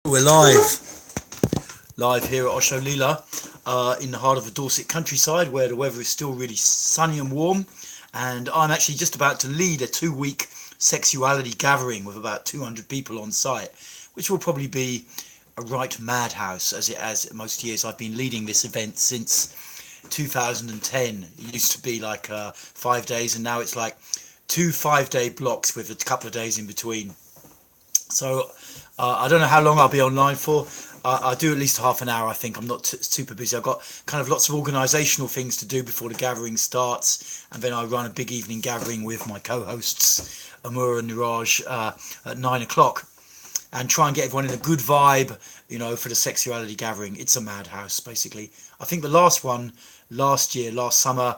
We're live here at Osho Lila, in the heart of the Dorset countryside, where the weather is still really sunny and warm. And I'm actually just about to lead a 2-week sexuality gathering with about 200 people on site, which will probably be a right madhouse, as it has most years. I've been leading this event since 2010. It used to be like 5 days, and now it's like 2 5-day blocks with a couple of days in between. So I don't know how long I'll be online for. I do at least half an hour, I think. I'm not super busy. I've got kind of lots of organisational things to do before the gathering starts, and then I run a big evening gathering with my co-hosts, Amur and Niraj, at 9 o'clock, and try and get everyone in a good vibe, for the sexuality gathering. It's a madhouse, basically. I think the last one, last summer,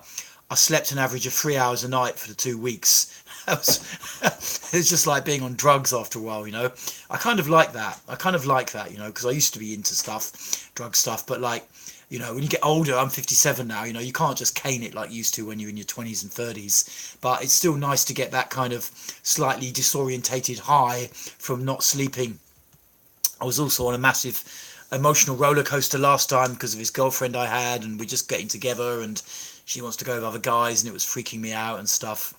I slept an average of 3 hours a night for the 2 weeks. It was just like being on drugs after a while, I kind of like that. Because I used to be into drug stuff, but when you get older, I'm 57 now, you can't just cane it like you used to when you're in your 20s and 30s. But it's still nice to get that kind of slightly disorientated high from not sleeping. I was also on a massive emotional roller coaster last time because of this girlfriend I had, and we're just getting together, and she wants to go with other guys, and it was freaking me out and stuff.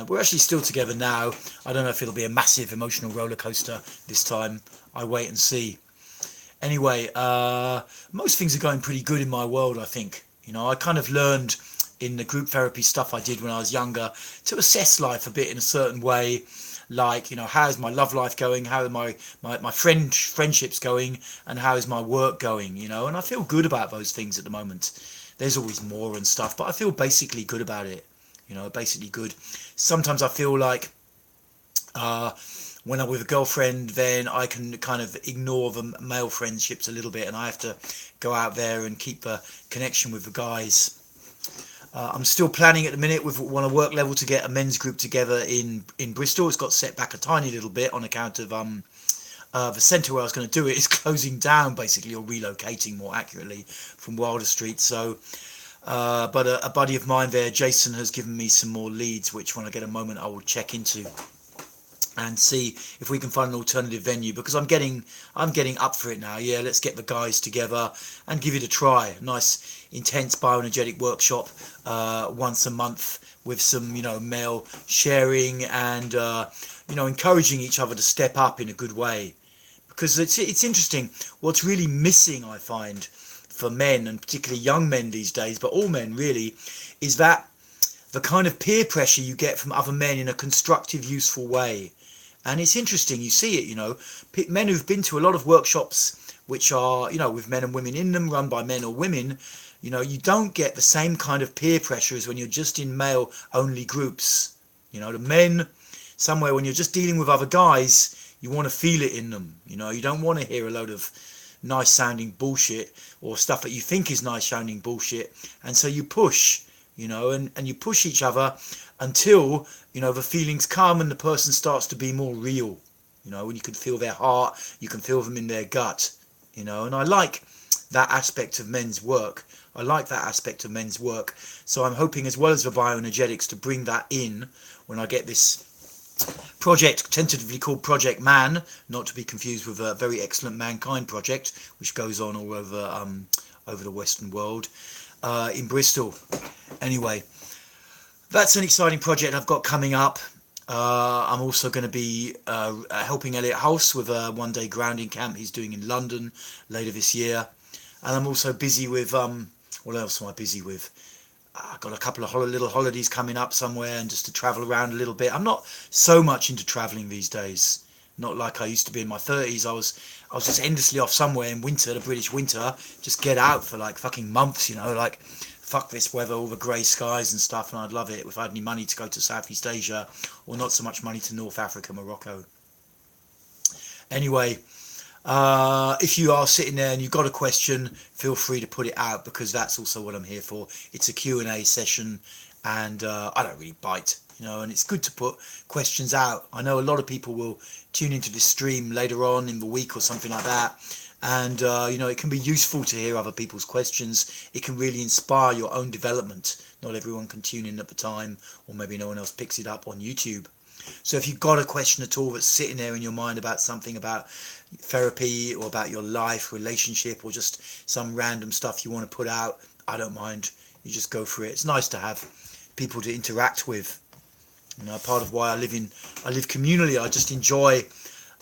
We're actually still together now. I don't know if it'll be a massive emotional roller coaster this time. I wait and see. Anyway, most things are going pretty good in my world, I think. I kind of learned in the group therapy stuff I did when I was younger to assess life a bit in a certain way. How's my love life going? How are my friendships going? And how is my work going? And I feel good about those things at the moment. There's always more and stuff, but I feel basically good about it. Basically good. Sometimes I feel like when I'm with a girlfriend, then I can kind of ignore the male friendships a little bit, and I have to go out there and keep the connection with the guys. I'm still planning at the minute with on a work level to get a men's group together in Bristol. It's got set back a tiny little bit on account of the centre where I was going to do it is closing down, basically, or relocating more accurately, from Wilder Street. So but a buddy of mine there, Jason, has given me some more leads, which when I get a moment I will check into and see if we can find an alternative venue, because I'm getting up for it now. Yeah, let's get the guys together and give it a try. Nice intense bioenergetic workshop once a month with some male sharing and encouraging each other to step up in a good way, because it's interesting what's really missing, I find, for men, and particularly young men these days, but all men really, is that the kind of peer pressure you get from other men in a constructive, useful way. And it's interesting, you see it, men who've been to a lot of workshops which are, with men and women in them, run by men or women, you don't get the same kind of peer pressure as when you're just in male only groups. The men, somewhere when you're just dealing with other guys, you want to feel it in them. You don't want to hear a load of nice sounding bullshit or stuff that you think is nice sounding bullshit, and so you push, and you push each other until the feelings come and the person starts to be more real, and you can feel their heart, you can feel them in their gut, and I like that aspect of men's work. So I'm hoping, as well as the bioenergetics, to bring that in when I get this project tentatively called Project Man, not to be confused with a very excellent Mankind project, which goes on all over the Western world, in Bristol. Anyway, that's an exciting project I've got coming up. I'm also going to be helping Elliot House with a one-day grounding camp he's doing in London later this year. And I'm also busy with, what else am I busy with? I've got a couple of little holidays coming up somewhere, and just to travel around a little bit. I'm not so much into travelling these days. Not like I used to be in my 30s. I was just endlessly off somewhere in winter, the British winter. Just get out for like fucking months, fuck this weather, all the grey skies and stuff, and I'd love it if I had any money to go to Southeast Asia, or not so much money to North Africa, Morocco. Anyway, if you are sitting there and you've got a question, feel free to put it out, because that's also what I'm here for. It's a Q&A session, and I don't really bite, and it's good to put questions out. I know a lot of people will tune into this stream later on in the week or something like that, and it can be useful to hear other people's questions. It can really inspire your own development. Not everyone can tune in at the time, or maybe no one else picks it up on YouTube. So if you've got a question at all that's sitting there in your mind about something, about therapy or about your life, relationship, or just some random stuff you want to put out, I don't mind. You just go for it. It's nice to have people to interact with. You know, part of why I live communally. I just enjoy,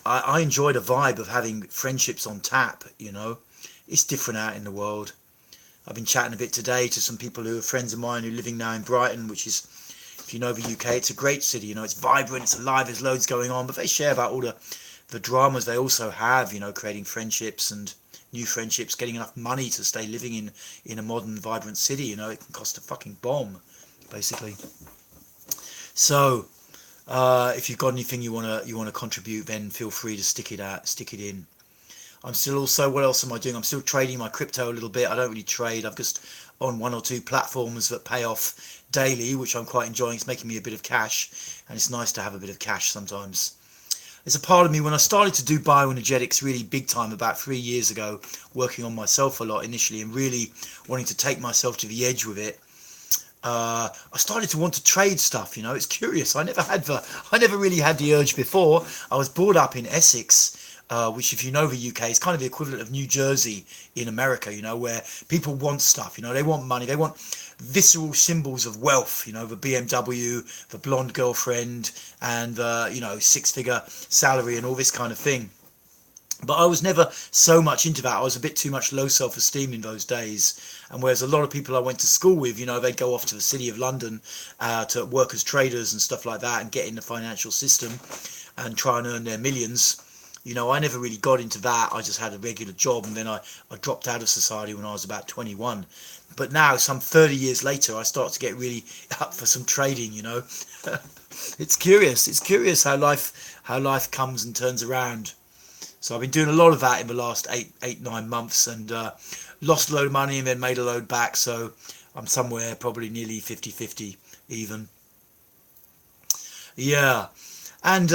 I enjoy the vibe of having friendships on tap. You know, it's different out in the world. I've been chatting a bit today to some people who are friends of mine who are living now in Brighton, which is, if you know the UK, it's a great city. You know, it's vibrant, it's alive, there's loads going on, but they share about all the dramas they also have, you know, creating friendships and new friendships, getting enough money to stay living in a modern, vibrant city. You know, it can cost a fucking bomb, basically. So, if you've got anything you wanna contribute, then feel free to stick it in. I'm still also, what else am I doing? I'm still trading my crypto a little bit. I don't really trade. I'm just on one or two platforms that pay off daily, which I'm quite enjoying. It's making me a bit of cash, and it's nice to have a bit of cash sometimes. There's a part of me, when I started to do bioenergetics really big time about 3 years ago, working on myself a lot initially and really wanting to take myself to the edge with it, I started to want to trade stuff. You know, it's curious. I never really had the urge before. I was brought up in Essex, which, if you know the UK, is kind of the equivalent of New Jersey in America, you know, where people want stuff, you know, they want money, they want visceral symbols of wealth, you know, the BMW, the blonde girlfriend, and the, you know, 6-figure salary and all this kind of thing. But I was never so much into that. I was a bit too much low self-esteem in those days. And whereas a lot of people I went to school with, you know, they'd go off to the City of London to work as traders and stuff like that and get in the financial system and try and earn their millions. You know, I never really got into that. I just had a regular job, and then I dropped out of society when I was about 21. But now, some 30 years later, I start to get really up for some trading, you know. It's curious. It's curious how life comes and turns around. So I've been doing a lot of that in the last 9 months, and lost a load of money and then made a load back. So I'm somewhere probably nearly 50-50 even. Yeah. And,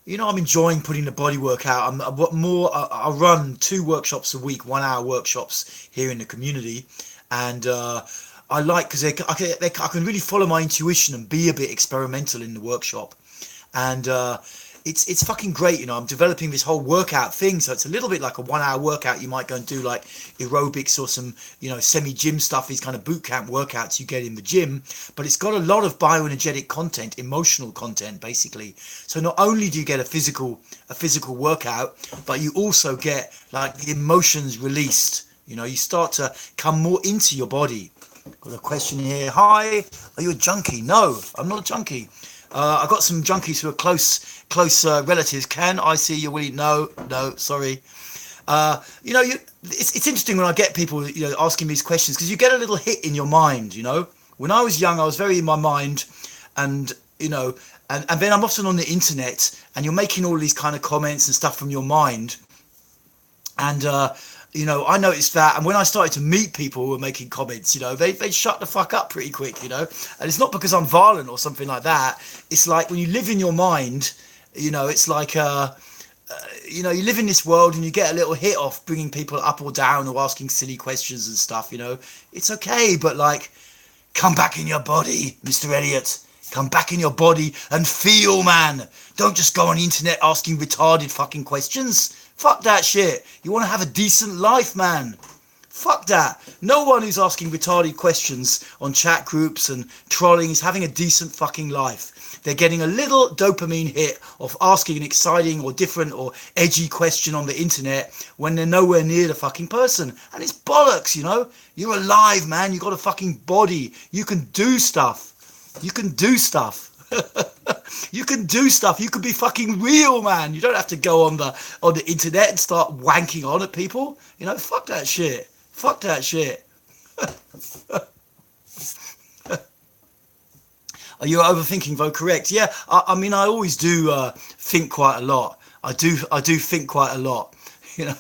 you know, I'm enjoying putting the body work out. I run 2 workshops a week, 1-hour workshops here in the community. And I like, because I can really follow my intuition and be a bit experimental in the workshop. And it's fucking great, you know. I'm developing this whole workout thing, so it's a little bit like a 1-hour workout. You might go and do like aerobics or some, you know, semi-gym stuff, these kind of boot camp workouts you get in the gym, but it's got a lot of bioenergetic content, emotional content, basically. So not only do you get a physical workout, but you also get like the emotions released. You know, you start to come more into your body. Got a question here. Hi, are you a junkie? No, I'm not a junkie. I've got some junkies who are close relatives. Can I see you, Willie? No, sorry. You know, it's interesting when I get people, you know, asking these questions, because you get a little hit in your mind, you know. When I was young, I was very in my mind, and, you know, and then I'm often on the internet, and you're making all these kind of comments and stuff from your mind. And, you know, I noticed that, and when I started to meet people who were making comments, you know, they shut the fuck up pretty quick, you know. And it's not because I'm violent or something like that. It's like when you live in your mind, you know, it's like, you know, you live in this world and you get a little hit off bringing people up or down or asking silly questions and stuff, you know. It's okay, but like, come back in your body, Mr. Elliot. Come back in your body and feel, man. Don't just go on the internet asking retarded fucking questions. Fuck that shit. You want to have a decent life, man. Fuck that. No one who's asking retarded questions on chat groups and trolling is having a decent fucking life. They're getting a little dopamine hit of asking an exciting or different or edgy question on the internet when they're nowhere near the fucking person. And it's bollocks, you know. You're alive, man. You got a fucking body. You can do stuff. You can do stuff. You can do stuff. You can be fucking real, man. You don't have to go on the internet and start wanking on at people. You know, fuck that shit. Fuck that shit. Are you overthinking, though? Correct. Yeah. I mean, I always do think quite a lot. I do think quite a lot. You know.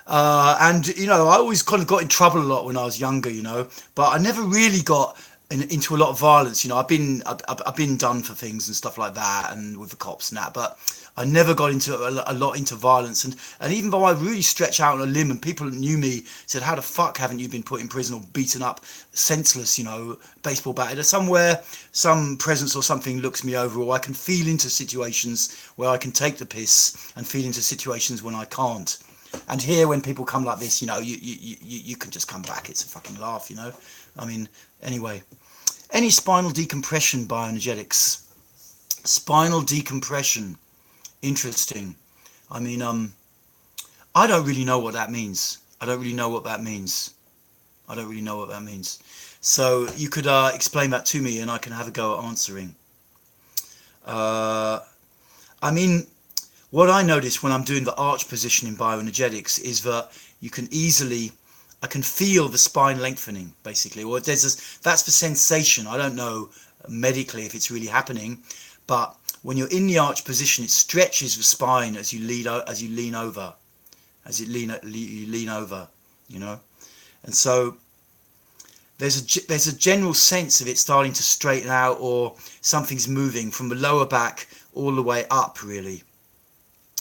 And you know, I always kind of got in trouble a lot when I was younger. You know, but I never really got into a lot of violence. You know, I've been done for things and stuff like that, and with the cops and that, but I never got into a lot into violence, and even though I really stretched out on a limb, and people that knew me said, "How the fuck haven't you been put in prison or beaten up, senseless? You know, baseball batted." Somewhere, some presence or something looks me over, or I can feel into situations where I can take the piss, and feel into situations when I can't. And here, when people come like this, you know, you can just come back. It's a fucking laugh, you know. I mean, anyway, any spinal decompression bioenergetics. Spinal decompression. Interesting. I mean, I don't really know what that means. I don't really know what that means. I don't really know what that means. So you could explain that to me, and I can have a go at answering. I mean, what I notice when I'm doing the arch position in bioenergetics is that you can easily, I can feel the spine lengthening, basically. Or that's the sensation. I don't know medically if it's really happening, but when you're in the arch position, it stretches the spine as you lean over, you lean over, you know. And so there's a general sense of it starting to straighten out, or something's moving from the lower back all the way up, really.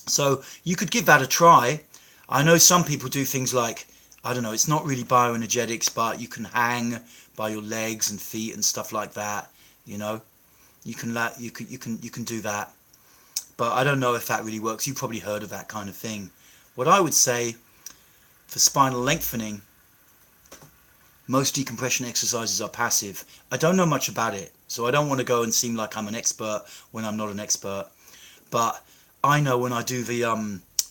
So you could give that a try. I know some people do things like, I don't know, it's not really bioenergetics, but you can hang by your legs and feet and stuff like that, you know. You can do that, but I don't know if that really works. You've probably heard of that kind of thing. What I would say for spinal lengthening, most decompression exercises are passive. I don't know much about it, so I don't want to go and seem like I'm an expert when I'm not an expert. But I know when I do the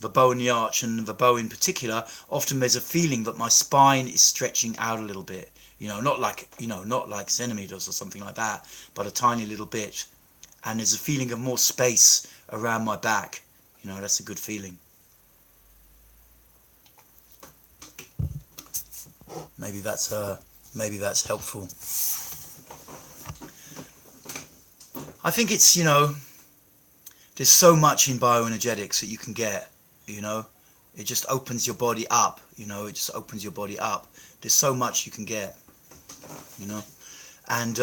bow and the arch, and the bow in particular, often there's a feeling that my spine is stretching out a little bit. You know, not like centimeters or something like that, but a tiny little bit. And there's a feeling of more space around my back. You know, that's a good feeling. Maybe that's helpful. I think it's, you know, there's so much in bioenergetics that you can get, you know. It just opens your body up, you know, it just opens your body up. There's so much you can get, you know. And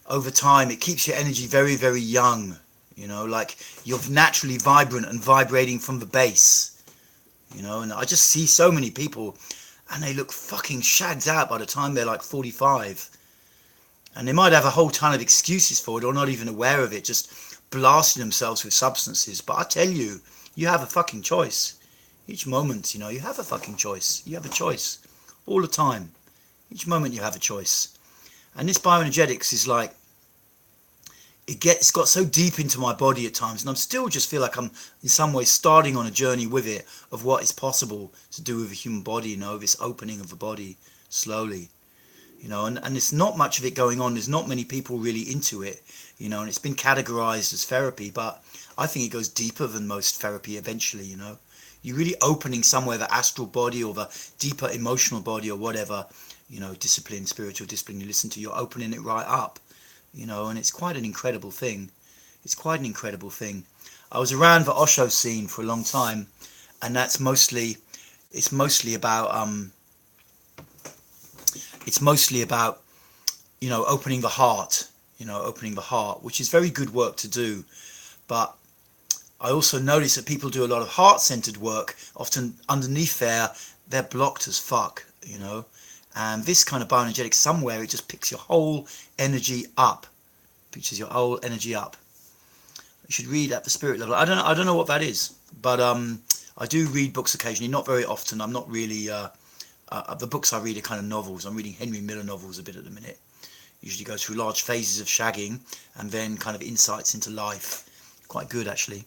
over time, it keeps your energy very, very young, you know, like you're naturally vibrant and vibrating from the base, you know. And I just see so many people, and they look fucking shagged out by the time they're like 45. And they might have a whole ton of excuses for it, or not even aware of it, just blasting themselves with substances. But I tell you, you have a fucking choice. Each moment, you know, you have a fucking choice. You have a choice all the time. Each moment you have a choice. And this bioenergetics is like, it's got so deep into my body at times, and I'm still just feel like I'm in some way starting on a journey with it of what is possible to do with a human body, you know, this opening of the body slowly. You know, and there's not much of it going on. There's not many people really into it, you know, and it's been categorized as therapy, but I think it goes deeper than most therapy eventually, you know. You're really opening somewhere the astral body or the deeper emotional body or whatever, you know, discipline, spiritual discipline you listen to, you're opening it right up, you know, and it's quite an incredible thing. It's quite an incredible thing. I was around the Osho scene for a long time, and it's mostly about, you know, opening the heart, which is very good work to do. But I also notice that people do a lot of heart-centered work, often underneath they're blocked as fuck, you know. And this kind of bioenergetics, somewhere it just picks your whole energy up, You should read at the spirit level. I don't know what that is, but I do read books occasionally, not very often. I'm not really the books I read are kind of novels. I'm reading Henry Miller novels a bit at the minute. Usually goes through large phases of shagging and then kind of insights into life. Quite good, actually.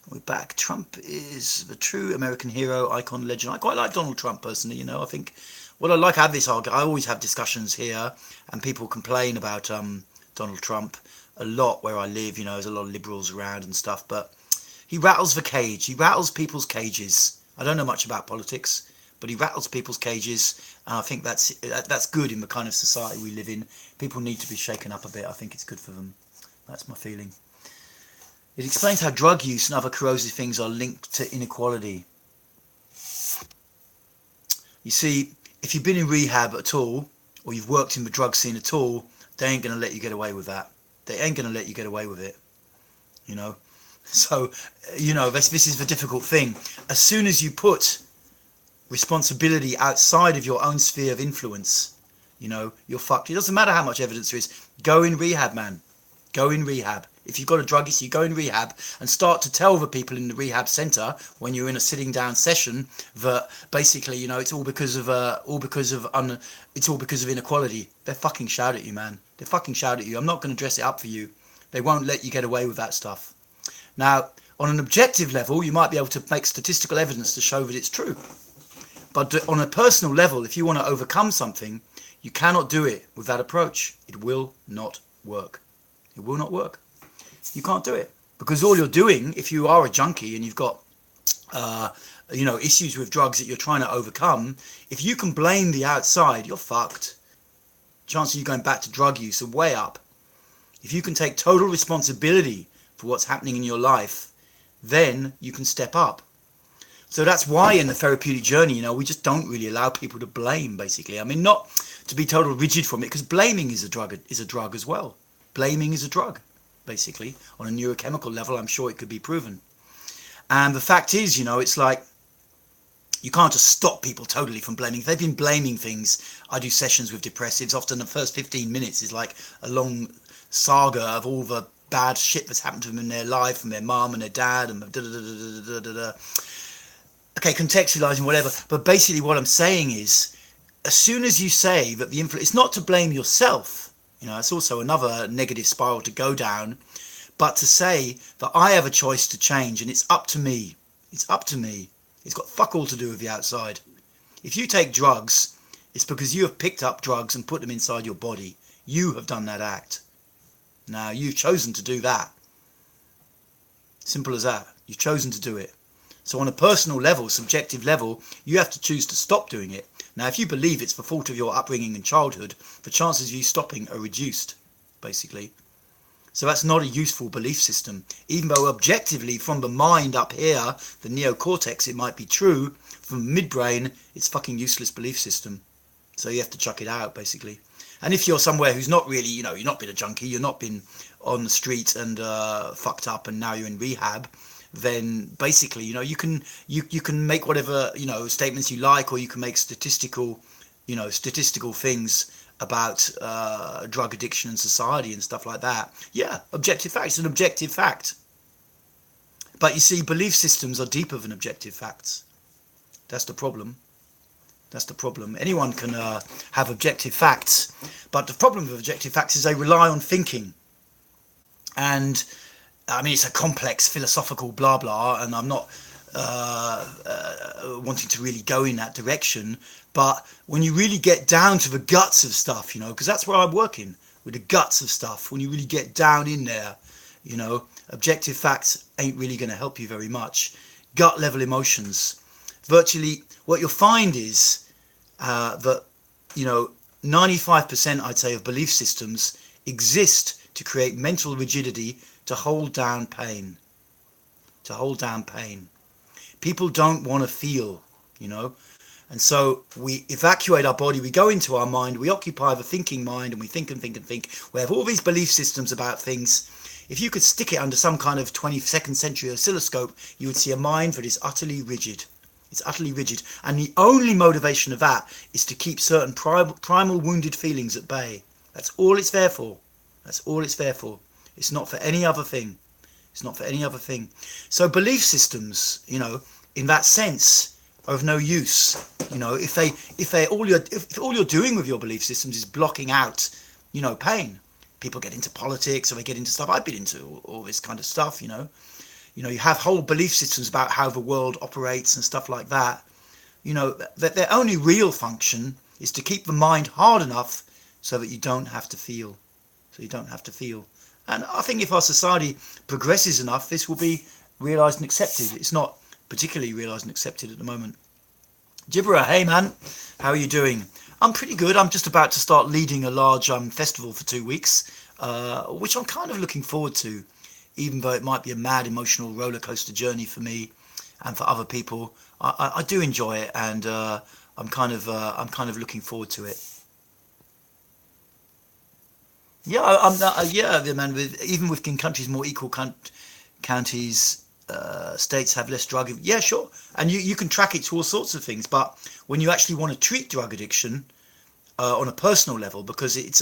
We're back. Trump is the true American hero, icon, legend. I quite like Donald Trump personally, you know. I think what I like, I always have discussions here, and people complain about Donald Trump a lot where I live, you know. There's a lot of liberals around and stuff, but he rattles the cage. He rattles people's cages. I don't know much about politics, but he rattles people's cages, and I think that's good in the kind of society we live in. People need to be shaken up a bit. I think it's good for them. That's my feeling. It explains how drug use and other corrosive things are linked to inequality. You see, if you've been in rehab at all, or you've worked in the drug scene at all, they ain't going to let you get away with that. They ain't going to let you get away with it. you know. So, this is the difficult thing. As soon as you put responsibility outside of your own sphere of influence, you're fucked. It doesn't matter how much evidence there is. Go in rehab, man. Go in rehab. If you've got a drug issue, go in rehab and start to tell the people in the rehab centre when you're in a sitting down session that basically, it's all because of inequality. They fucking shout at you, man. They fucking shout at you. I'm not going to dress it up for you. They won't let you get away with that stuff. Now, on an objective level, you might be able to make statistical evidence to show that it's true. But on a personal level, if you want to overcome something, you cannot do it with that approach. It will not work. It will not work. You can't do it. Because all you're doing, if you are a junkie and you've got, issues with drugs that you're trying to overcome, if you can blame the outside, you're fucked. Chances of you going back to drug use are way up. If you can take total responsibility for what's happening in your life, then you can step up. So that's why in the therapeutic journey, we just don't really allow people to blame, basically. I mean, not to be total rigid from it, because blaming is a drug as well. Blaming is a drug, basically. On a neurochemical level, I'm sure it could be proven. And the fact is, it's like, you can't just stop people totally from blaming. If they've been blaming things, I do sessions with depressives. Often the first 15 minutes is like a long saga of all the bad shit that's happened to them in their life, from their mum and their dad, and okay, contextualizing whatever. But basically what I'm saying is, as soon as you say that the influence, it's not to blame yourself, it's also another negative spiral to go down, but to say that I have a choice to change and it's up to me. It's up to me. It's got fuck all to do with the outside. If you take drugs, it's because you have picked up drugs and put them inside your body. You have done that act. Now, you've chosen to do that. Simple as that. You've chosen to do it. So on a personal level, subjective level, you have to choose to stop doing it. Now, if you believe it's the fault of your upbringing and childhood, the chances of you stopping are reduced, basically. So that's not a useful belief system. Even though objectively, from the mind up here, the neocortex, it might be true, from the midbrain, it's fucking useless belief system. So you have to chuck it out, basically. And if you're somewhere who's not really, you're not been a junkie, you're not been on the street and fucked up and now you're in rehab, then basically, you can make whatever, statements you like, or you can make statistical things about drug addiction and society and stuff like that. Yeah, objective fact. It's an objective fact. But you see, belief systems are deeper than objective facts. That's the problem. That's the problem. Anyone can have objective facts, but the problem with objective facts is they rely on thinking. And I mean, it's a complex philosophical blah blah, and I'm not wanting to really go in that direction. But when you really get down to the guts of stuff, because that's where I'm working, with the guts of stuff, when you really get down in there, objective facts ain't really going to help you very much. Gut level emotions. Virtually, what you'll find is that, 95%, I'd say, of belief systems exist to create mental rigidity, to hold down pain. To hold down pain. People don't want to feel, And so we evacuate our body, we go into our mind, we occupy the thinking mind, and we think and think and think. We have all these belief systems about things. If you could stick it under some kind of 22nd century oscilloscope, you would see a mind that is utterly rigid. It's utterly rigid. And the only motivation of that is to keep certain primal wounded feelings at bay. That's all it's there for. That's all it's there for. It's not for any other thing. It's not for any other thing. So belief systems, in that sense, are of no use. If all you're doing with your belief systems is blocking out, pain. People get into politics, or they get into stuff. I've been into all this kind of stuff. You have whole belief systems about how the world operates and stuff like that. That their only real function is to keep the mind hard enough so that you don't have to feel. So you don't have to feel. And I think if our society progresses enough, this will be realised and accepted. It's not particularly realised and accepted at the moment. Gibberer, hey man, how are you doing? I'm pretty good. I'm just about to start leading a large festival for 2 weeks, which I'm kind of looking forward to, even though it might be a mad emotional roller coaster journey for me and for other people. I do enjoy it, and I'm kind of looking forward to it. Yeah, man. Even within countries more equal, counties, states have less drug. Yeah, sure. And you can track it to all sorts of things. But when you actually want to treat drug addiction on a personal level, because it's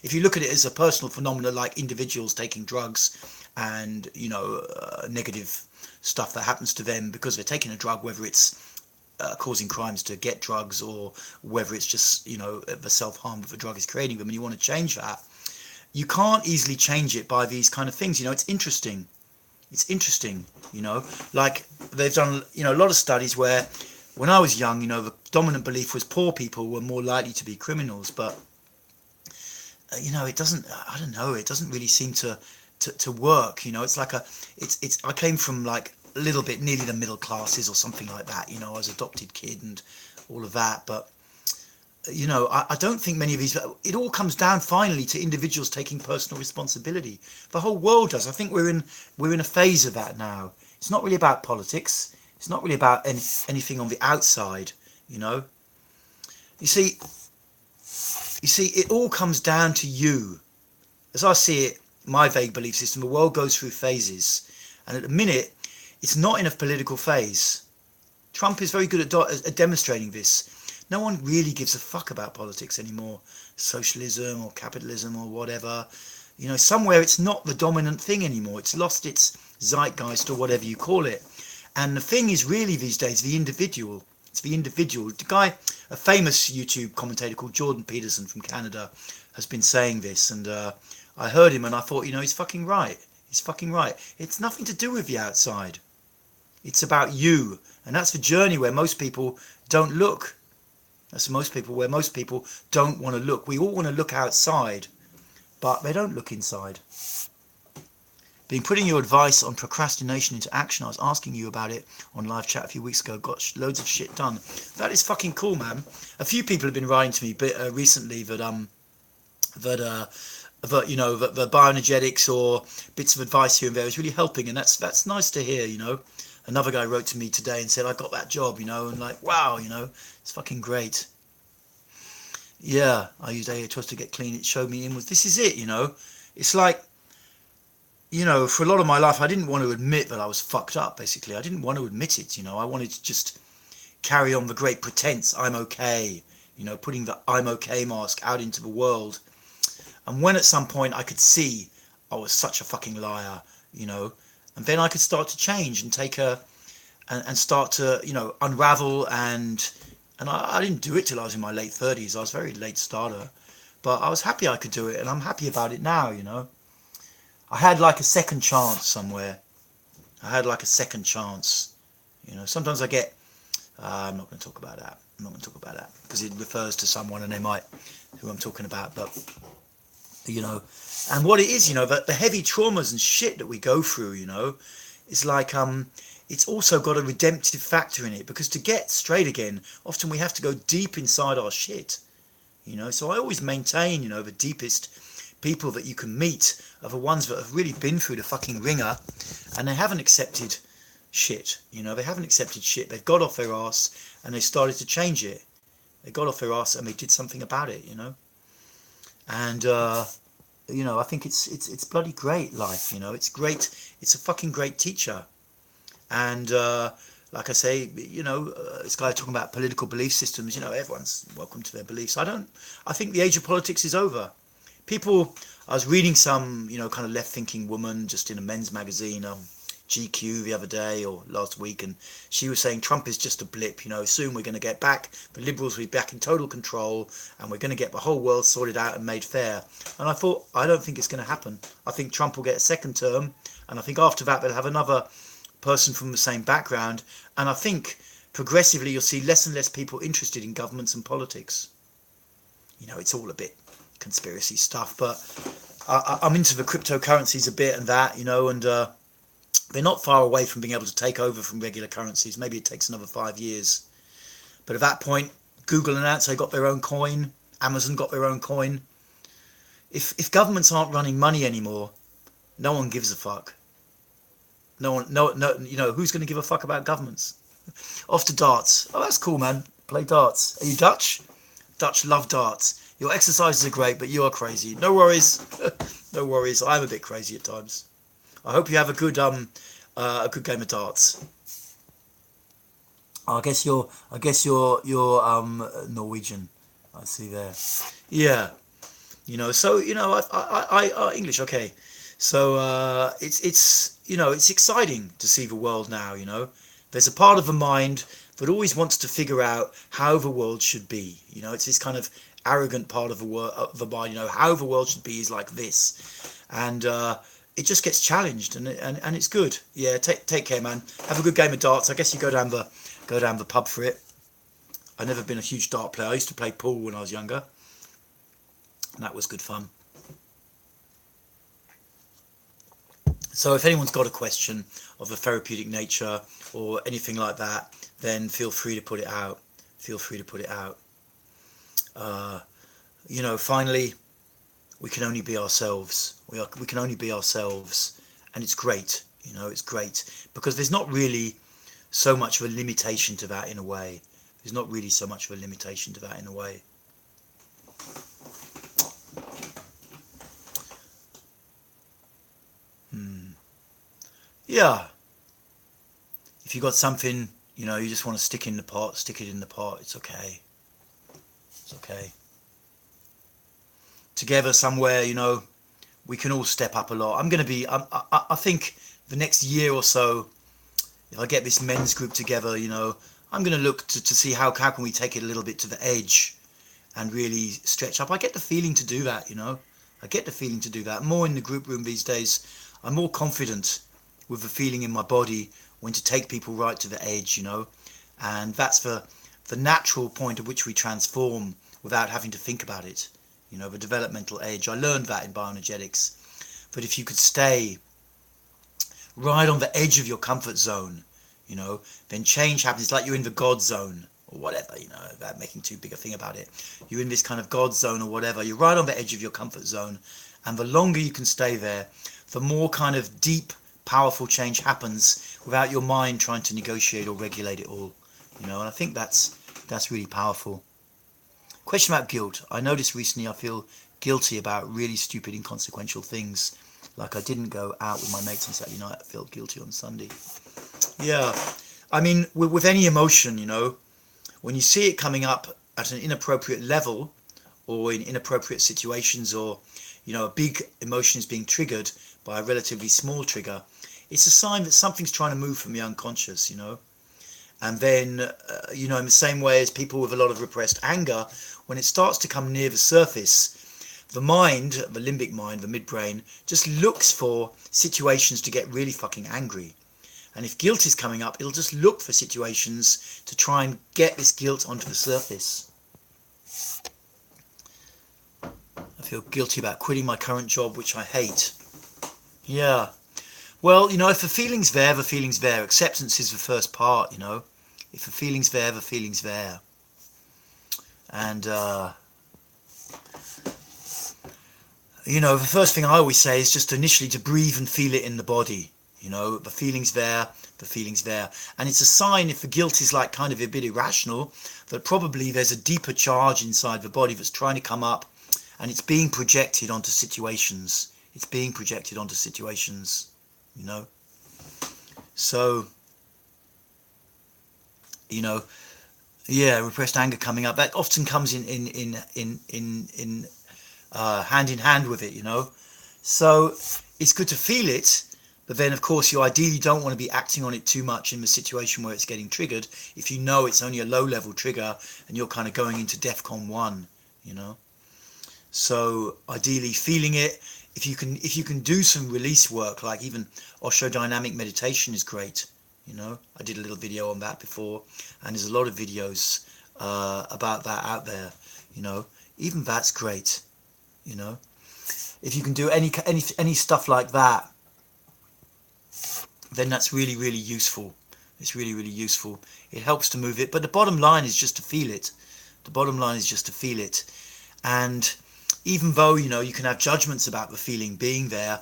if you look at it as a personal phenomenon, like individuals taking drugs and, negative stuff that happens to them because they're taking a drug, whether it's causing crimes to get drugs or whether it's just, the self-harm that the drug is creating them, and you want to change that, you can't easily change it by these kind of things. It's interesting. Like they've done, a lot of studies where when I was young, the dominant belief was poor people were more likely to be criminals, but it doesn't, I don't know, it doesn't really seem to work. It's like I came from like a little bit nearly the middle classes or something like that. I was an adopted kid and all of that, but I don't think many of these, it all comes down finally to individuals taking personal responsibility. The whole world does. I think we're in a phase of that now. It's not really about politics. It's not really about anything on the outside, You see, it all comes down to you. As I see it, my vague belief system, the world goes through phases. And at the minute, it's not in a political phase. Trump is very good at demonstrating this. No one really gives a fuck about politics anymore. Socialism or capitalism or whatever. Somewhere it's not the dominant thing anymore. It's lost its zeitgeist or whatever you call it. And the thing is really these days the individual. It's the individual. The guy, a famous YouTube commentator called Jordan Peterson from Canada, has been saying this. And I heard him and I thought, he's fucking right. He's fucking right. It's nothing to do with the outside. It's about you. And that's the journey where most people don't look. That's where most people don't want to look. We all want to look outside, but they don't look inside. Been putting your advice on procrastination into action. I was asking you about it on live chat a few weeks ago. Got loads of shit done. That is fucking cool, man. A few people have been writing to me recently that the bioenergetics or bits of advice here and there is really helping, and that's nice to hear. Another guy wrote to me today and said, I got that job, and like, wow, it's fucking great. Yeah, I used AHOS to get clean. It showed me inwards. This is it, It's like, for a lot of my life, I didn't want to admit that I was fucked up, basically. I didn't want to admit it, I wanted to just carry on the great pretense. I'm okay, putting the I'm okay mask out into the world. And when at some point I could see I was such a fucking liar, and then I could start to change and and start to, unravel. And I didn't do it till I was in my late 30s. I was a very late starter, but I was happy I could do it, and I'm happy about it now, I had like a second chance somewhere. Sometimes I get, I'm not going to talk about that. Because it refers to someone and who I'm talking about, but and what it is, the heavy traumas and shit that we go through, it's like, it's also got a redemptive factor in it, because to get straight again, often we have to go deep inside our shit, so I always maintain, the deepest people that you can meet are the ones that have really been through the fucking ringer, and they haven't accepted shit, they haven't accepted shit. They've got off their ass and they started to change it. They got off their ass and they did something about it, and I think it's bloody great, life. It's great. It's a fucking great teacher. And like I say, this guy talking about political belief systems. Everyone's welcome to their beliefs. I think the age of politics is over. I was reading some kind of left-thinking woman just in a men's magazine, GQ, the other day or last week, and she was saying Trump is just a blip. Soon we're going to get back, the liberals will be back in total control, and we're going to get the whole world sorted out and made fair. And I thought, I don't think it's going to happen. I think Trump will get a second term, and I think after that they'll have another person from the same background, and I think progressively you'll see less and less people interested in governments and politics. It's all a bit conspiracy stuff, but I'm into the cryptocurrencies a bit and that, and they're not far away from being able to take over from regular currencies. Maybe it takes another 5 years. But at that point, Google announced they got their own coin. Amazon got their own coin. If governments aren't running money anymore, no one gives a fuck. No, who's going to give a fuck about governments? Off to darts. Oh, that's cool, man. Play darts. Are you Dutch? Dutch love darts. Your exercises are great, but you are crazy. No worries. No worries. I'm a bit crazy at times. I hope you have a good game of darts. I guess you're Norwegian. I see there. Yeah, so English. Okay, so it's exciting to see the world now. There's a part of the mind that always wants to figure out how the world should be. It's this kind of arrogant part of the mind. How the world should be is like this, and it just gets challenged, and it's good. Yeah, take care, man. Have a good game of darts. I guess you go down the pub for it. I've never been a huge dart player. I used to play pool when I was younger, and that was good fun. So if anyone's got a question of a therapeutic nature or anything like that, then feel free to put it out. Feel free to put it out. Finally, we can only be ourselves. We can only be ourselves, and it's great. It's great because there's not really so much of a limitation to that in a way. There's not really so much of a limitation to that in a way. Yeah. If you got something, you just want to stick in the pot, stick it in the pot. It's okay. It's okay. Together somewhere, we can all step up a lot. I think the next year or so, if I get this men's group together, I'm going to look to see how can we take it a little bit to the edge and really stretch up. I get the feeling to do that, I get the feeling to do that. More in the group room these days, I'm more confident with the feeling in my body when to take people right to the edge, and that's the natural point at which we transform without having to think about it, the developmental age. I learned that in bioenergetics, that if you could stay right on the edge of your comfort zone, then change happens. It's like you're in the God zone or whatever, without making too big a thing about it. You're in this kind of God zone or whatever. You're right on the edge of your comfort zone. And the longer you can stay there, the more kind of deep, powerful change happens without your mind trying to negotiate or regulate it all. And I think that's really powerful. Question about guilt. I noticed recently I feel guilty about really stupid, inconsequential things. Like I didn't go out with my mates on Saturday night. I felt guilty on Sunday. Yeah. I mean, with any emotion, when you see it coming up at an inappropriate level or in inappropriate situations, or, a big emotion is being triggered by a relatively small trigger, it's a sign that something's trying to move from the unconscious, And then, in the same way as people with a lot of repressed anger, when it starts to come near the surface, the mind, the limbic mind, the midbrain, just looks for situations to get really fucking angry. And if guilt is coming up, it'll just look for situations to try and get this guilt onto the surface. I feel guilty about quitting my current job, which I hate. Yeah. Well, if the feeling's there, the feeling's there. Acceptance is the first part, If the feeling's there, the feeling's there. And, the first thing I always say is just initially to breathe and feel it in the body. The feeling's there, the feeling's there. And it's a sign, if the guilt is like kind of a bit irrational, that probably there's a deeper charge inside the body that's trying to come up, and it's being projected onto situations. It's being projected onto situations, So, repressed anger coming up, that often comes in hand in hand with it, So it's good to feel it, but then of course you ideally don't want to be acting on it too much in the situation where it's getting triggered, if it's only a low level trigger and you're kind of going into DEFCON 1, So ideally feeling it, if you can do some release work, like even Osho dynamic meditation is great. I did a little video on that before, and there's a lot of videos about that out there. Even that's great. If you can do any stuff like that, then that's really, really useful. It's really, really useful. It helps to move it, but the bottom line is just to feel it. The bottom line is just to feel it. And even though, you can have judgments about the feeling being there,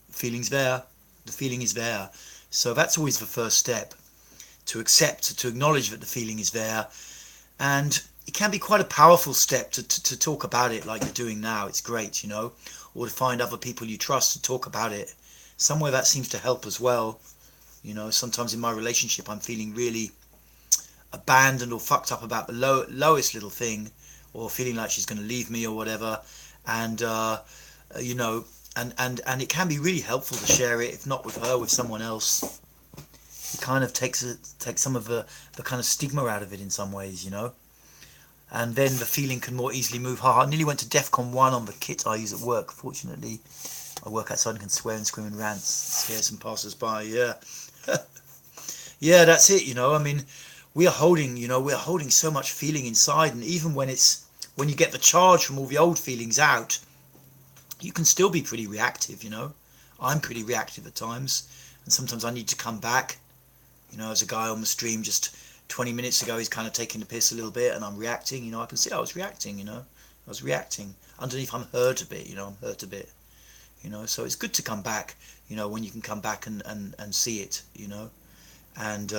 the feeling's there, the feeling is there. So that's always the first step, to accept, to acknowledge that the feeling is there. And it can be quite a powerful step to talk about it like you're doing now. It's great, or to find other people you trust to talk about it, somewhere that seems to help as well. You know, sometimes in my relationship I'm feeling really abandoned or fucked up about the lowest little thing, or feeling like she's going to leave me or whatever, and you know, and it can be really helpful to share it, if not with her, with someone else. It kind of takes some of the kind of stigma out of it in some ways, you know. And then the feeling can more easily move. I nearly went to DEFCON 1 on the kit I use at work. Fortunately, I work outside and can swear and scream and rant, scare some passers-by, yeah. Yeah, that's it, you know. I mean, we're holding so much feeling inside, and even when you get the charge from all the old feelings out, you can still be pretty reactive, you know. I'm pretty reactive at times, and sometimes I need to come back. You know, as a guy on the stream just 20 minutes ago, he's kind of taking the piss a little bit, and I'm reacting, you know. I can see I was reacting, you know. I was reacting. Underneath, I'm hurt a bit, you know. I'm hurt a bit, you know. So it's good to come back, you know, when you can come back and see it, you know. And,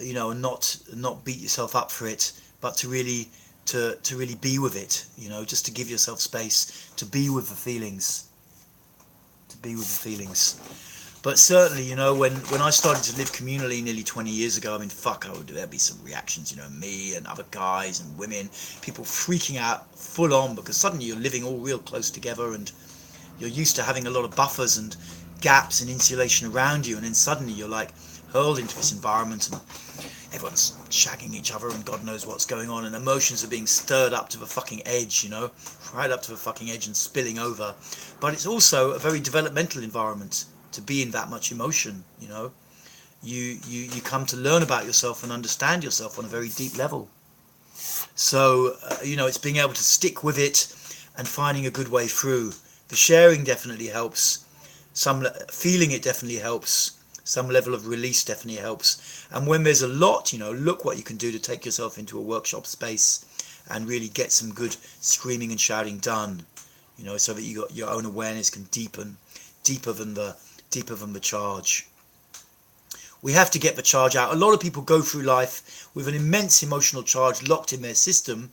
you know, and not beat yourself up for it, but to really be with it, you know, just to give yourself space to be with the feelings, But certainly, you know, when I started to live communally nearly 20 years ago, I mean, there'd be some reactions, you know, me and other guys and women, people freaking out full on, because suddenly you're living all real close together, and you're used to having a lot of buffers and gaps and insulation around you, and then suddenly you're like hurled into this environment, and everyone's shagging each other, and God knows what's going on, and emotions are being stirred up to the fucking edge, you know, right up to the fucking edge and spilling over. But it's also a very developmental environment to be in that much emotion, you know. You come to learn about yourself and understand yourself on a very deep level. So, you know, it's being able to stick with it and finding a good way through. The sharing definitely helps. Feeling it definitely helps. Some level of release definitely helps. And when there's a lot, you know, look what you can do to take yourself into a workshop space and really get some good screaming and shouting done, you know, so that your own awareness can deepen, deeper than the charge. We have to get the charge out. A lot of people go through life with an immense emotional charge locked in their system,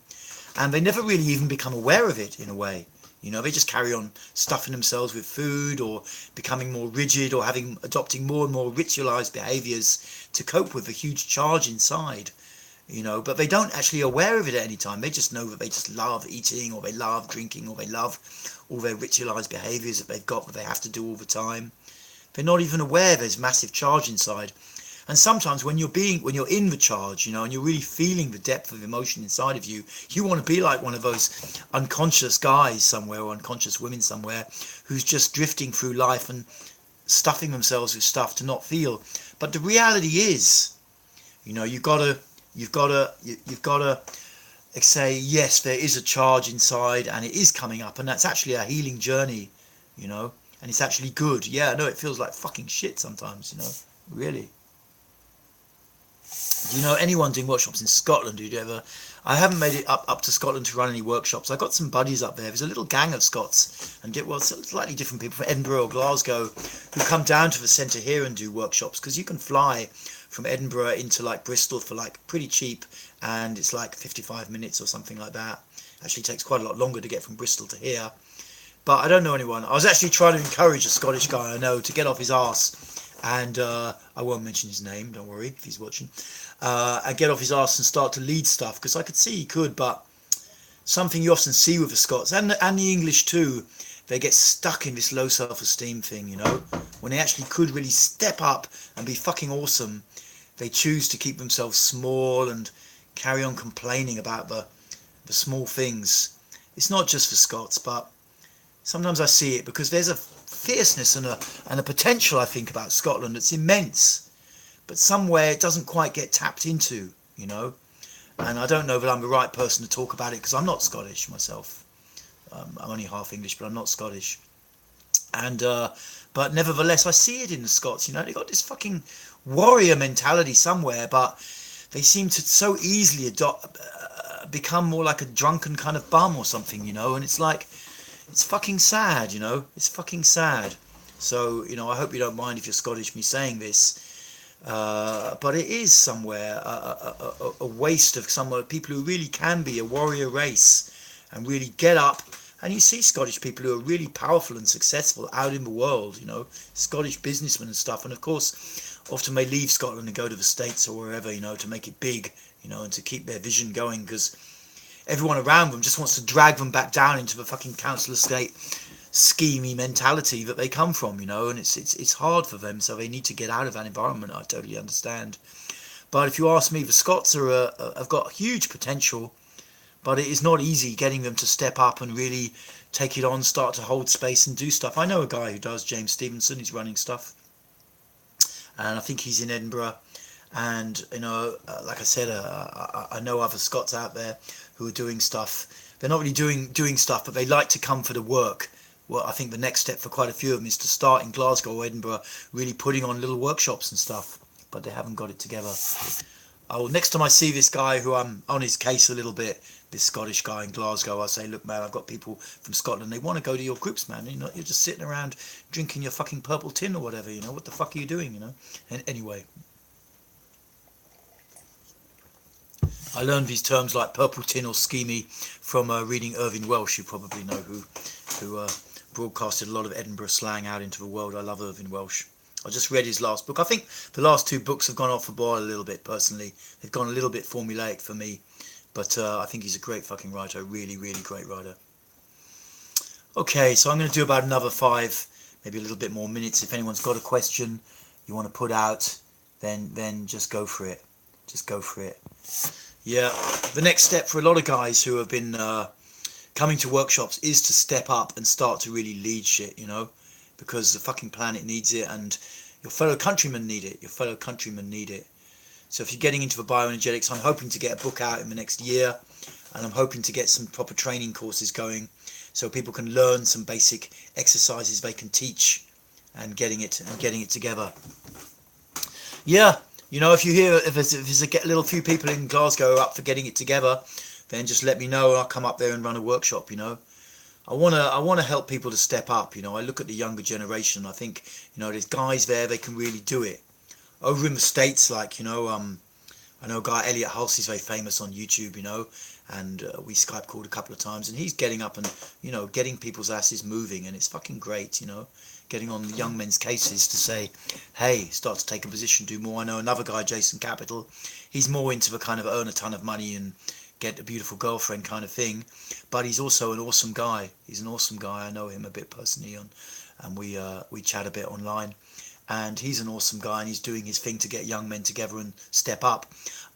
and they never really even become aware of it in a way. You know, they just carry on stuffing themselves with food, or becoming more rigid, or adopting more and more ritualized behaviors to cope with the huge charge inside, you know, but they don't actually aware of it at any time. They just know that they just love eating, or they love drinking, or they love all their ritualized behaviors that they've got that they have to do all the time. They're not even aware there's massive charge inside. And sometimes when you're in the charge, you know, and you're really feeling the depth of emotion inside of you, you want to be like one of those unconscious guys somewhere, or unconscious women somewhere, who's just drifting through life and stuffing themselves with stuff to not feel. But the reality is, you know, you've got to say, yes, there is a charge inside, and it is coming up, and that's actually a healing journey, you know, and it's actually good. Yeah, I know it feels like fucking shit sometimes, you know, really. Do you know anyone doing workshops in Scotland? I haven't made it up to Scotland to run any workshops. I've got some buddies up there. There's a little gang of Scots, and slightly different people from Edinburgh or Glasgow, who come down to the centre here and do workshops, because you can fly from Edinburgh into like Bristol for like pretty cheap, and it's like 55 minutes or something like that. Actually takes quite a lot longer to get from Bristol to here. But I don't know anyone. I was actually trying to encourage a Scottish guy I know to get off his arse, and I won't mention his name, don't worry if he's watching, and get off his arse and start to lead stuff, because I could see he could. But something you often see with the Scots, and the English too, they get stuck in this low self-esteem thing, you know, when they actually could really step up and be fucking awesome. They choose to keep themselves small and carry on complaining about the small things. It's not just for Scots, but sometimes I see it, because there's a fierceness and a potential, I think, about Scotland that's immense, but somewhere it doesn't quite get tapped into, you know. And I don't know that I'm the right person to talk about it, because I'm not Scottish myself. I'm only half English, but I'm not Scottish. And but nevertheless, I see it in the Scots, you know. They got this fucking warrior mentality somewhere, but they seem to so easily become more like a drunken kind of bum or something, you know. And it's like, it's fucking sad, you know. It's fucking sad. So, you know, I hope you don't mind if you're Scottish me saying this, but it is somewhere a waste of some people who really can be a warrior race and really get up And you see Scottish people who are really powerful and successful out in the world, you know, Scottish businessmen and stuff. And of course, often they leave Scotland and go to the States or wherever, you know, to make it big, you know, and to keep their vision going, because everyone around them just wants to drag them back down into the fucking council estate schemey mentality that they come from, you know, and it's hard for them, so they need to get out of that environment. I totally understand. But if you ask me, the Scots have got huge potential, but it is not easy getting them to step up and really take it on, start to hold space and do stuff. I know a guy who does, James Stevenson. He's running stuff, and I think he's in Edinburgh. And you know, like I said, I know other Scots out there who are doing stuff. They're not really doing stuff, but they like to come for the work. Well, I think the next step for quite a few of them is to start in Glasgow or Edinburgh, really putting on little workshops and stuff. But they haven't got it together. Oh, next time I see this guy who I'm on his case a little bit, this Scottish guy in Glasgow, I say, look, man, I've got people from Scotland. They want to go to your groups, man. You're just sitting around drinking your fucking purple tin or whatever. You know, what the fuck are you doing? You know. And anyway, I learned these terms like purple tin or schemy from reading Irvine Welsh. You probably know who broadcasted a lot of Edinburgh slang out into the world. I love Irvine Welsh. I just read his last book. I think the last two books have gone off the boil a little bit, personally. They've gone a little bit formulaic for me. But I think he's a great fucking writer. Really, really great writer. Okay, so I'm going to do about another 5, maybe a little bit more minutes. If anyone's got a question you want to put out, then just go for it. Just go for it. Yeah, the next step for a lot of guys who have been coming to workshops is to step up and start to really lead shit, you know, because the fucking planet needs it and your fellow countrymen need it. Your fellow countrymen need it. So if you're getting into the bioenergetics, I'm hoping to get a book out in the next year, and I'm hoping to get some proper training courses going so people can learn some basic exercises they can teach and getting it together. Yeah, you know, if you hear if there's a little few people in Glasgow up for getting it together, then just let me know and I'll come up there and run a workshop, you know. I want to help people to step up, you know. I look at the younger generation. I think, you know, there's guys there, they can really do it. Over in the States, like, you know, I know a guy, Elliot Halsey's very famous on YouTube, you know, and we Skype called a couple of times, and he's getting up and, you know, getting people's asses moving, and it's fucking great, you know, getting on the young men's cases to say, hey, start to take a position, do more. I know another guy, Jason Capital, he's more into the kind of earn a ton of money and get a beautiful girlfriend kind of thing, but he's also an awesome guy. He's an awesome guy. I know him a bit personally, and we chat a bit online, and he's an awesome guy, and he's doing his thing to get young men together and step up.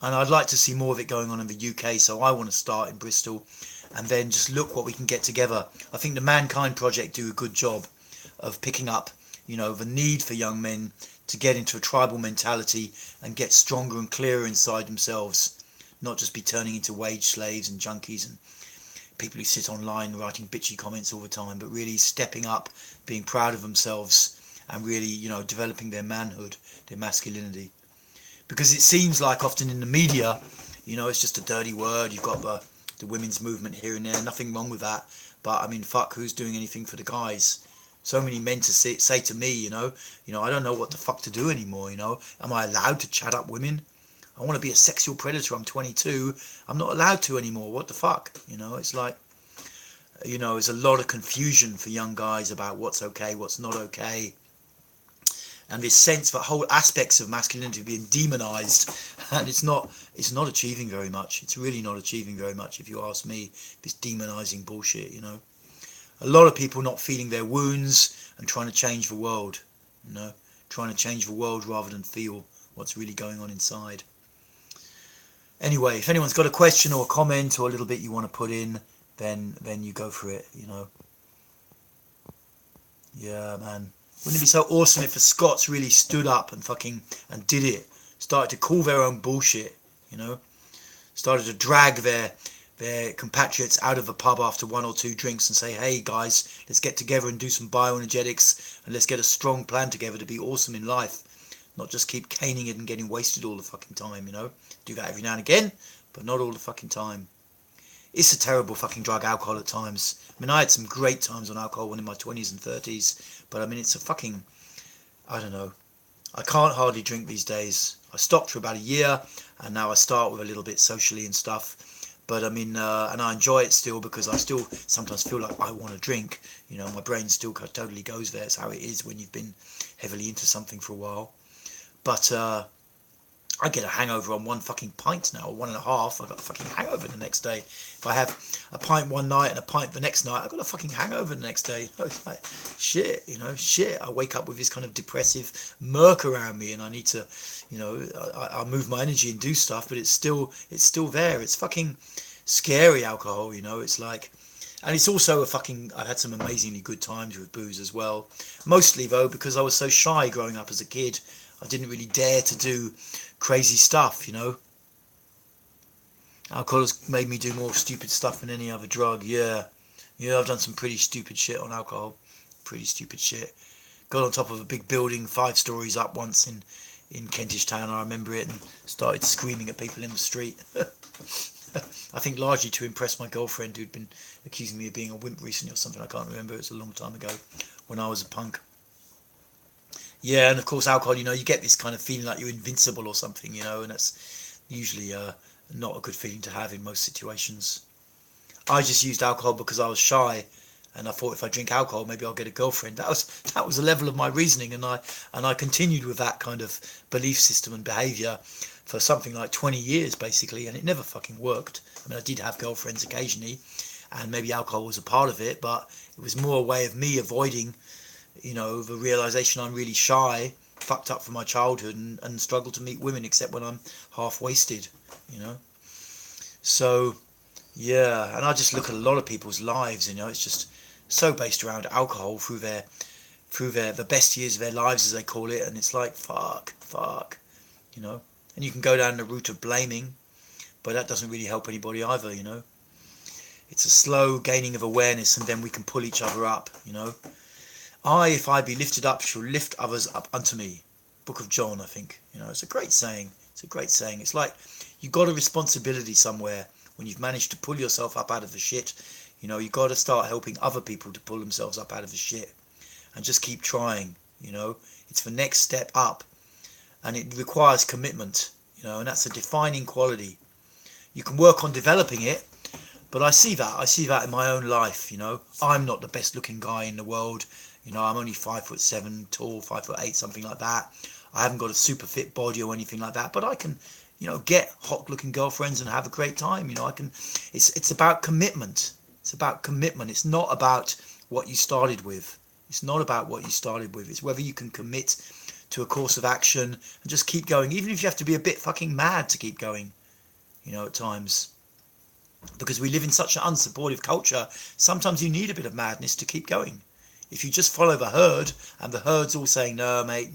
And I'd like to see more of it going on in the UK, so I want to start in Bristol and then just look what we can get together. I think the Mankind Project do a good job of picking up, you know, the need for young men to get into a tribal mentality and get stronger and clearer inside themselves, not just be turning into wage slaves and junkies and people who sit online writing bitchy comments all the time, but really stepping up, being proud of themselves, and really, you know, developing their manhood, their masculinity. Because it seems like often in the media, you know, it's just a dirty word. You've got the women's movement here and there, nothing wrong with that. But I mean, fuck, who's doing anything for the guys? So many men to say to me, you know, I don't know what the fuck to do anymore, you know. Am I allowed to chat up women? I want to be a sexual predator. I'm 22. I'm not allowed to anymore. What the fuck? You know, it's like, you know, there's a lot of confusion for young guys about what's okay, what's not okay. And this sense that whole aspects of masculinity are being demonized, and it's not achieving very much. It's really not achieving very much, if you ask me, this demonizing bullshit, you know. A lot of people not feeling their wounds and trying to change the world, you know, trying to change the world rather than feel what's really going on inside. Anyway, if anyone's got a question or a comment or a little bit you want to put in, then you go for it, you know. Yeah, man. Wouldn't it be so awesome if the Scots really stood up and did it? Started to call their own bullshit, you know. Started to drag their compatriots out of the pub after 1 or 2 drinks and say, hey guys, let's get together and do some bioenergetics and let's get a strong plan together to be awesome in life. Not just keep caning it and getting wasted all the fucking time, you know. Do that every now and again, but not all the fucking time. It's a terrible fucking drug, alcohol, at times. I mean, I had some great times on alcohol when in my 20s and 30s, but I mean, it's a fucking, I don't know. I can't hardly drink these days. I stopped for about a year, and now I start with a little bit socially and stuff. But I mean, and I enjoy it still because I still sometimes feel like I want to drink. You know, my brain still totally goes there. It's how it is when you've been heavily into something for a while. But I get a hangover on one fucking pint now, or 1.5. I got a fucking hangover the next day. If I have a pint one night and a pint the next night, I got a fucking hangover the next day. It's like, shit, you know, shit. I wake up with this kind of depressive murk around me, and I need to, you know, I move my energy and do stuff, but it's still there. It's fucking scary, alcohol, you know. It's like, and it's also a fucking, I've had some amazingly good times with booze as well. Mostly though, because I was so shy growing up as a kid, I didn't really dare to do crazy stuff, you know. Alcohol has made me do more stupid stuff than any other drug. Yeah, I've done some pretty stupid shit on alcohol. Pretty stupid shit. Got on top of a big building 5 stories up once in Kentish Town, I remember it, and started screaming at people in the street. I think largely to impress my girlfriend, who'd been accusing me of being a wimp recently or something. I can't remember. It was a long time ago when I was a punk. Yeah, and of course alcohol, you know, you get this kind of feeling like you're invincible or something, you know, and that's usually not a good feeling to have in most situations. I just used alcohol because I was shy, and I thought if I drink alcohol, maybe I'll get a girlfriend. That was the level of my reasoning, and I continued with that kind of belief system and behaviour for something like 20 years basically, and it never fucking worked. I mean, I did have girlfriends occasionally, and maybe alcohol was a part of it, but it was more a way of me avoiding, you know, the realization I'm really shy, fucked up from my childhood, and struggle to meet women except when I'm half wasted, you know. So yeah, and I just look at a lot of people's lives, you know, it's just so based around alcohol through the best years of their lives, as they call it, and it's like fuck, you know. And you can go down the route of blaming, but that doesn't really help anybody either, you know. It's a slow gaining of awareness, and then we can pull each other up, you know. If I be lifted up, shall lift others up unto me. Book of John, I think. You know, it's a great saying. It's like you got a responsibility somewhere when you've managed to pull yourself up out of the shit. You know, you got to start helping other people to pull themselves up out of the shit, and just keep trying. You know, it's the next step up, and it requires commitment. You know, and that's a defining quality. You can work on developing it, but I see that in my own life. You know, I'm not the best looking guy in the world. You know, I'm only 5'7" tall, 5'8", something like that. I haven't got a super fit body or anything like that, but I can, you know, get hot looking girlfriends and have a great time. You know, I can. It's about commitment. It's about commitment. It's not about what you started with. It's not about what you started with. It's whether you can commit to a course of action and just keep going, even if you have to be a bit fucking mad to keep going. You know, at times, because we live in such an unsupportive culture, sometimes you need a bit of madness to keep going. If you just follow the herd, and the herd's all saying, no, mate,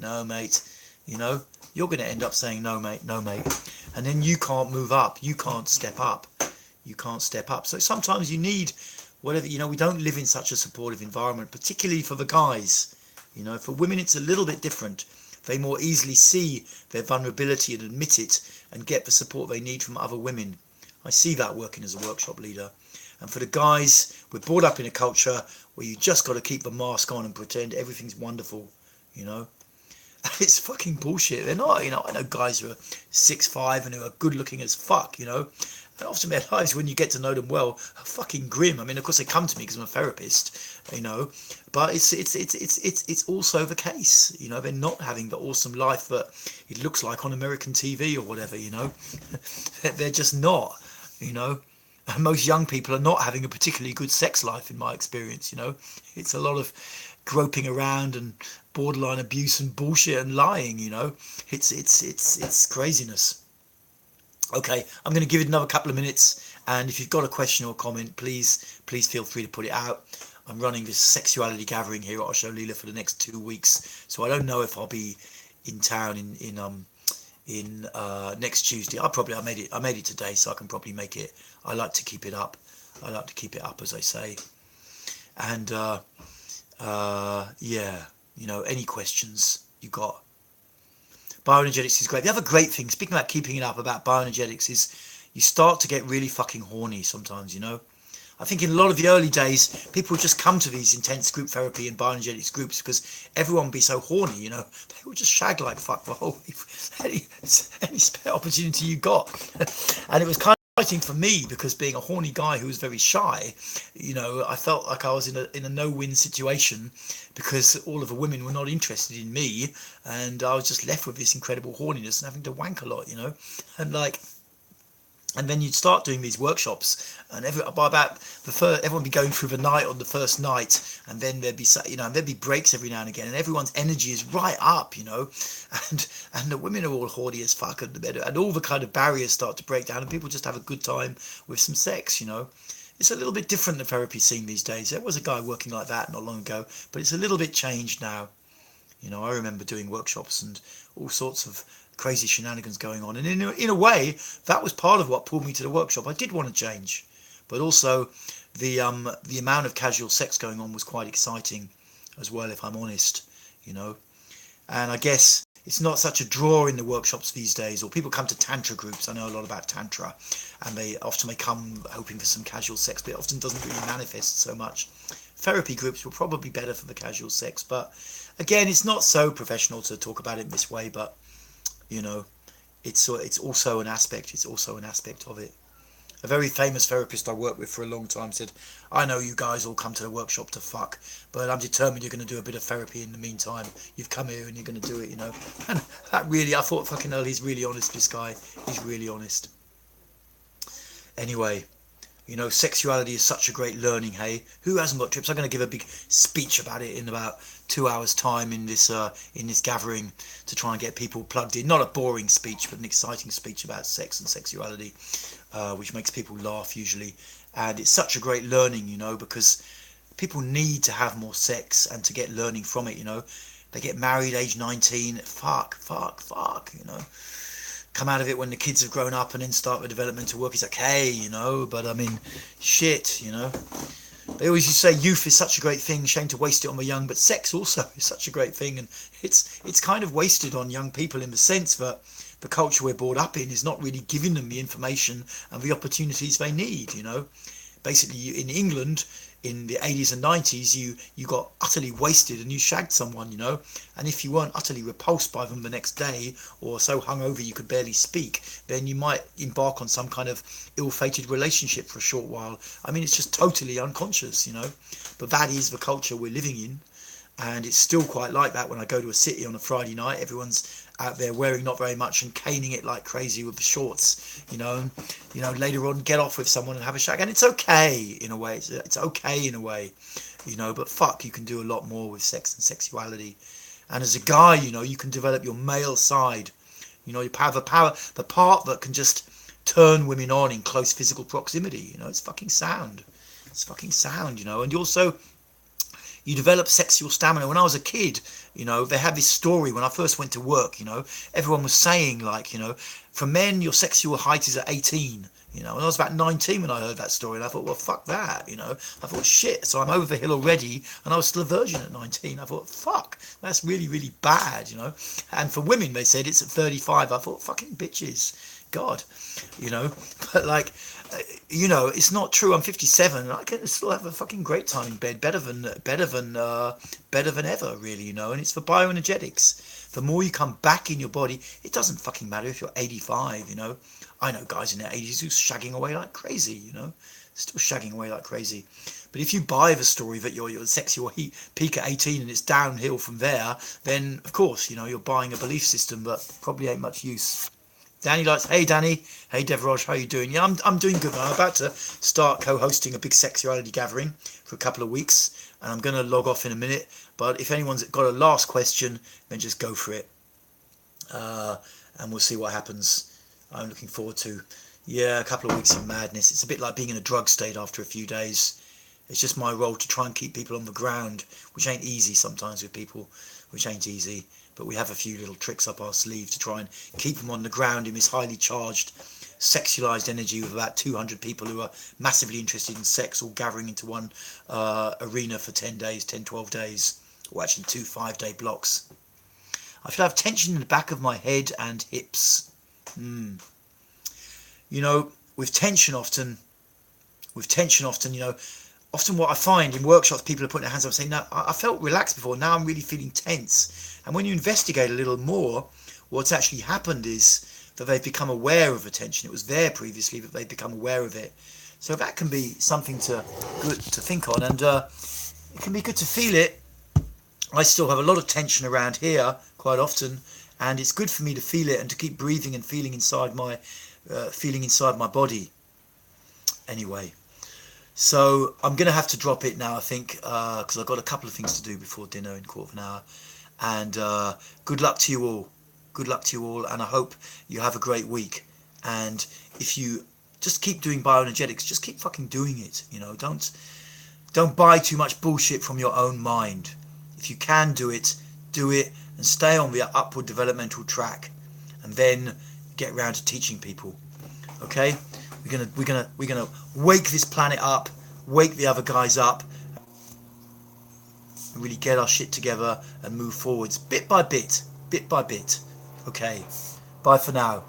you know, you're going to end up saying, no, mate. And then you can't move up. You can't step up. So sometimes you need whatever, you know, we don't live in such a supportive environment, particularly for the guys. You know, for women, it's a little bit different. They more easily see their vulnerability and admit it and get the support they need from other women. I see that working as a workshop leader. And for the guys, we're brought up in a culture where you just got to keep the mask on and pretend everything's wonderful, you know. It's fucking bullshit. They're not, you know. I know guys who are 6'5" and who are good looking as fuck, you know. And often their lives, when you get to know them well, are fucking grim. I mean, of course, they come to me because I'm a therapist, you know. But it's also the case, you know. They're not having the awesome life that it looks like on American TV or whatever, you know. They're just not, you know. And most young people are not having a particularly good sex life, in my experience, you know. It's a lot of groping around and borderline abuse and bullshit and lying, you know. It's craziness. Okay, I'm going to give it another couple of minutes, and if you've got a question or comment, please feel free to put it out. I'm running this sexuality gathering here at Osho Leela for the next 2 weeks, so I don't know if I'll be in town in next Tuesday. I made it today, so I can probably make it. I like to keep it up, as I say. And yeah, you know, any questions you got. Bioenergetics is great. The other great thing, speaking about keeping it up, about bioenergetics, is you start to get really fucking horny sometimes, you know. I think in a lot of the early days, people would just come to these intense group therapy and bioenergetics groups because everyone would be so horny, you know. They would just shag like fuck the whole any spare opportunity you got. And it was kind exciting for me because being a horny guy who was very shy, I felt like I was in a no-win situation because all of the women were not interested in me, and I was just left with this incredible horniness and having to wank a lot, and like. And then you'd start doing these workshops, and by about the first, everyone would be going through the night on the first night, and then and there'd be breaks every now and again, and everyone's energy is right up, and the women are all horny as fuck, and all the kind of barriers start to break down, and people just have a good time with some sex. It's a little bit different, the therapy scene these days. There was a guy working like that not long ago, but it's a little bit changed now. I remember doing workshops and all sorts of crazy shenanigans going on, and in a way that was part of what pulled me to the workshop. I did want to change, but also the amount of casual sex going on was quite exciting as well, if I'm honest. And I guess it's not such a draw in the workshops these days, or people come to tantra groups. I know a lot about tantra, and they often may come hoping for some casual sex, but it often doesn't really manifest so much. Therapy groups were probably better for the casual sex, but again, it's not so professional to talk about it in this way, but it's also an aspect. It's also an aspect of it. A very famous therapist I worked with for a long time said, "I know you guys all come to the workshop to fuck, but I'm determined you're going to do a bit of therapy in the meantime. You've come here and you're going to do it, And that really, I thought, fucking hell, he's really honest. This guy, he's really honest. Anyway. Sexuality is such a great learning, hey? Who hasn't got trips? I'm going to give a big speech about it in about 2 hours' time in this gathering to try and get people plugged in. Not a boring speech, but an exciting speech about sex and sexuality, which makes people laugh usually. And it's such a great learning, because people need to have more sex and to get learning from it, They get married age 19, fuck, come out of it when the kids have grown up and then start the developmental work. It's okay, but I mean, shit, They always used to say youth is such a great thing, shame to waste it on the young, but sex also is such a great thing, and it's kind of wasted on young people in the sense that the culture we're brought up in is not really giving them the information and the opportunities they need, Basically, in England, in the 80s and 90s, you got utterly wasted and you shagged someone, and if you weren't utterly repulsed by them the next day or so hungover you could barely speak, then you might embark on some kind of ill-fated relationship for a short while. I mean, it's just totally unconscious, but that is the culture we're living in, and it's still quite like that when I go to a city on a Friday night. Everyone's out there wearing not very much and caning it like crazy with the shorts, and later on get off with someone and have a shag, and it's okay in a way. It's okay in a way, but fuck, you can do a lot more with sex and sexuality. And as a guy, you can develop your male side, the part that can just turn women on in close physical proximity. It's fucking sound. And you develop sexual stamina. When I was a kid, they had this story when I first went to work, everyone was saying, like, for men, your sexual height is at 18, and I was about 19 when I heard that story, and I thought, well, fuck that, I thought, shit, so I'm over the hill already, and I was still a virgin at 19. I thought, fuck, that's really, really bad, and for women, they said it's at 35. I thought, fucking bitches, God, but like, it's not true. I'm 57 and I can still have a fucking great time in bed, better than ever, really, and it's for bioenergetics. The more you come back in your body, it doesn't fucking matter if you're 85, I know guys in their 80s who's shagging away like crazy, still shagging away like crazy. But if you buy the story that your sexual heat peak at 18 and it's downhill from there, then of course, you're buying a belief system that probably ain't much use. Danny likes, hey Danny, hey Devaraj, how you doing? Yeah, I'm doing good. I'm about to start co-hosting a big sexuality gathering for a couple of weeks, and I'm going to log off in a minute. But if anyone's got a last question, then just go for it, and we'll see what happens. I'm looking forward to, a couple of weeks of madness. It's a bit like being in a drug state after a few days. It's just my role to try and keep people on the ground, which ain't easy sometimes with people, which ain't easy. But we have a few little tricks up our sleeve to try and keep them on the ground in this highly charged, sexualized energy with about 200 people who are massively interested in sex, all gathering into one arena for 10 days, 10, 12 days, or actually 2 5-day blocks. I feel I have tension in the back of my head and hips. With tension often, often what I find in workshops, people are putting their hands up and saying, no, I felt relaxed before, now I'm really feeling tense. And when you investigate a little more, what's actually happened is that they've become aware of attention. It was there previously, but they've become aware of it. So that can be something to think on, and it can be good to feel it. I still have a lot of tension around here quite often, and it's good for me to feel it and to keep breathing and feeling inside my body. Anyway, so I'm going to have to drop it now, I think, because I've got a couple of things to do before dinner in a quarter of an hour. And good luck to you all. Good luck to you all, and I hope you have a great week. And if you just keep doing bioenergetics, just keep fucking doing it. You know, don't buy too much bullshit from your own mind. If you can do it, and stay on the upward developmental track, and then get around to teaching people. Okay, we're gonna wake this planet up, wake the other guys up, and really get our shit together and move forwards bit by bit. Okay, bye for now.